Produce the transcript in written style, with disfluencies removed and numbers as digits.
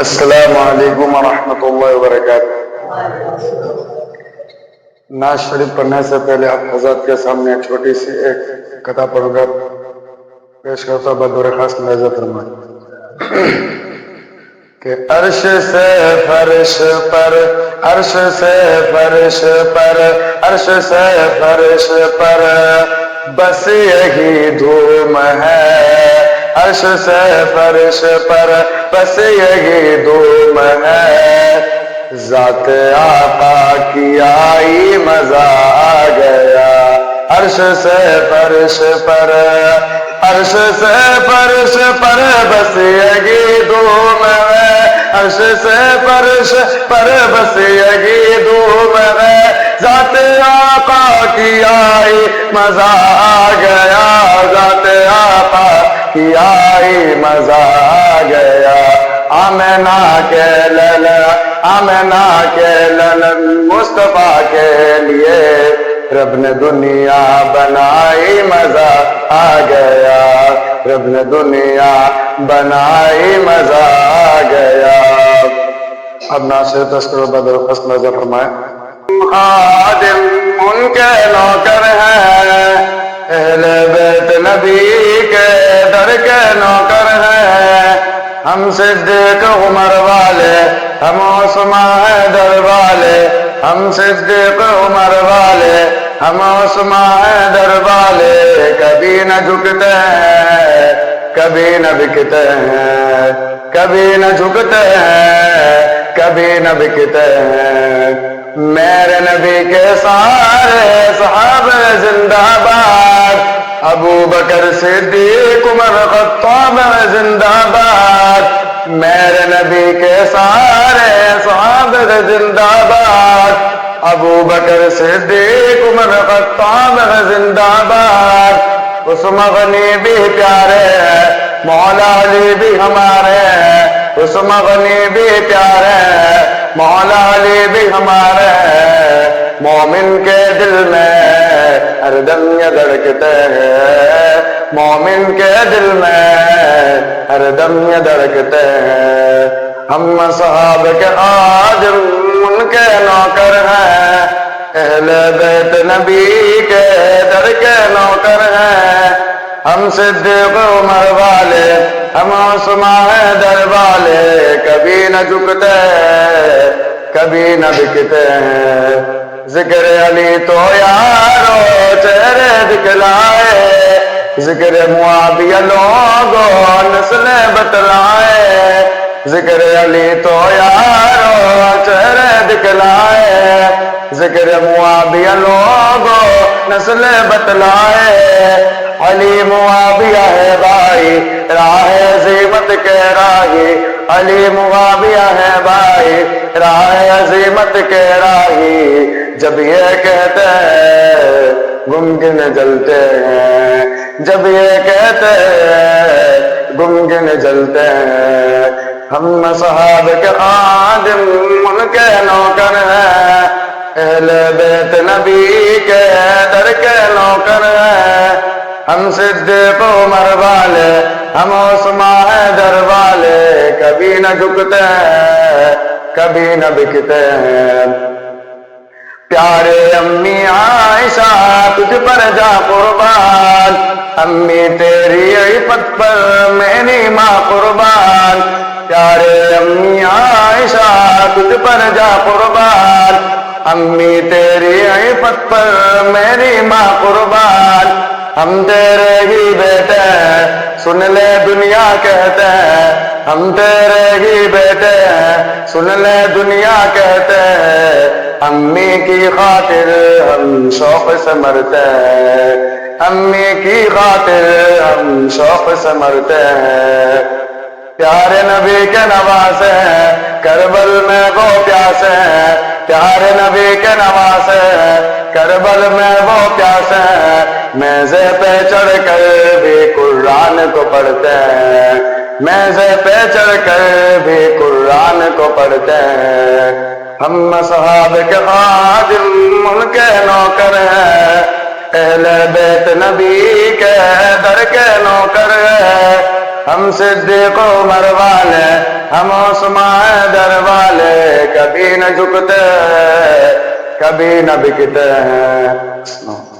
السلام علیکم ورحمۃ اللہ وبرکاتہ۔ نعت شریف پڑھنے سے پہلے آپ حضرات کے سامنے ایک چھوٹی سی ایک قطعہ پڑھ کر پیش کرتا ہوں، بطور خاص ملاحظہ فرمائیں کہ عرش سے فرش پر، عرش سے فرش پر، عرش سے فرش پر بس یہی دھوم ہے، عرش سے فرش پر بس یہی دھوم ہے، ذات آقا کی آئی مزہ آ گیا، عرش سے فرش پر، عرش سے فرش پر بس یہی دھوم ہے، عرش سے فرش پر بس یہی دھوم ہے، ذات آقا کی آئی مزہ آ گیا، ذات آقا کی آئی مزہ آ گیا، آمنہ کے للن، آمنہ کے للن مصطفیٰ کے لیے رب نے دنیا بنائی، مزہ آ گیا، رب نے دنیا بنائی، مزہ آ گیا۔ اب ناصر تذکر بدر فصل نظر فرمائے، خادم ان کے نوکر ہیں، اہل بیت نبی کے در کے نوکر ہیں، ہم صدیق عمر والے، ہم عثمان حیدر والے، ہم صدیق عمر والے، ہم عثمان حیدر والے، کبھی نہ جھکتے ہیں، کبھی نہ بکتے ہیں، کبھی نہ جھکتے ہیں، کبھی نہ بکتے ہیں، میرے نبی کے سارے صحابہ زندہ باد، ابو بکر صدیق عمر خطاب زندہ باد، میرے نبی کے سارے صحابہ زندہ باد، ابو بکر صدیق عمر خطاب زندہ باد، عثمان غنی بھی پیارے ہیں، مولا علی بھی ہمارے ہیں، عثمان غنی بھی پیارے ہیں، مولا علی بھی ہمارے ہیں، مومن کے دل میں ہر دم یہ دھڑکتے ہیں، مومن کے دل میں ہر دم یہ دھڑکتے ہیں، ہم صحابہ کے خادم ان کے نوکر ہیں، اہل بیت نبی کے در کے نوکر ہیں، ہم صدیق عمر والے، ہم عثمان حیدر والے، کبھی نہ جھکتے ہیں، کبھی نہ بکتے ہیں، ذکر علی تو یارو چہرے دکھلائے، ذکر معاویہ لوگوں نسلیں بتلائے، ذکر علی تو یارو چہرے دکھلائے، ذکر معاویہ لوگوں نسلیں بتلائے، علی معاویہ ہے بھائی راہ عظیمت کے راہی، علی معاویہ ہے بھائی راہ عظیمت کے راہی، جب یہ کہتے ہیں گمگن جلتے ہیں، جب یہ کہتے ہیں گمگن جلتے ہیں، ہم صحابہ کے خادم ان کے نوکر ہیں، اہل بیت نبی کے در کے نوکر ہیں، ہم صدیق عمر والے، ہم عثمان حیدر والے، کبھی نہ جھکتے ہیں، کبھی نہ بکتے ہیں، پیارے امی عائشہ تجھ پر جا قربان، امی تیری عفت پر میری ماں قربان، پیارے امی عائشہ تجھ پر جا قربان، امی تیری عفت پر میری ماں قربان، ہم تیرے ہی بیٹے ہیں سن لے دنیا کہتے ہیں، ہم تیرے ہی بیٹے ہیں سن لے دنیا کہتے ہیں، امی کی خاطر ہم شوق سے مرتے ہیں، امی کی خاطر ہم شوق سے مرتے ہیں، پیارے نبی کے نواسے ہیں کربل میں وہ پیاسے ہیں، پیارے نبی کے نواسے ہیں کربل میں وہ پیاسے ہیں، میزے پہ چڑھ کر بھی قرآن کو پڑھتے ہیں، میزے پہ چڑھ کر بھی قرآن کو پڑھتے ہیں، ہم صحابہ کے خادم ان کے نوکر ہیں، اہل بیت نبی کے در کے نوکر ہیں، ہم صدیق عمر والے ہم عثمان در والے کبھی نہ جھکتے کبھی نہ بکتے ہیں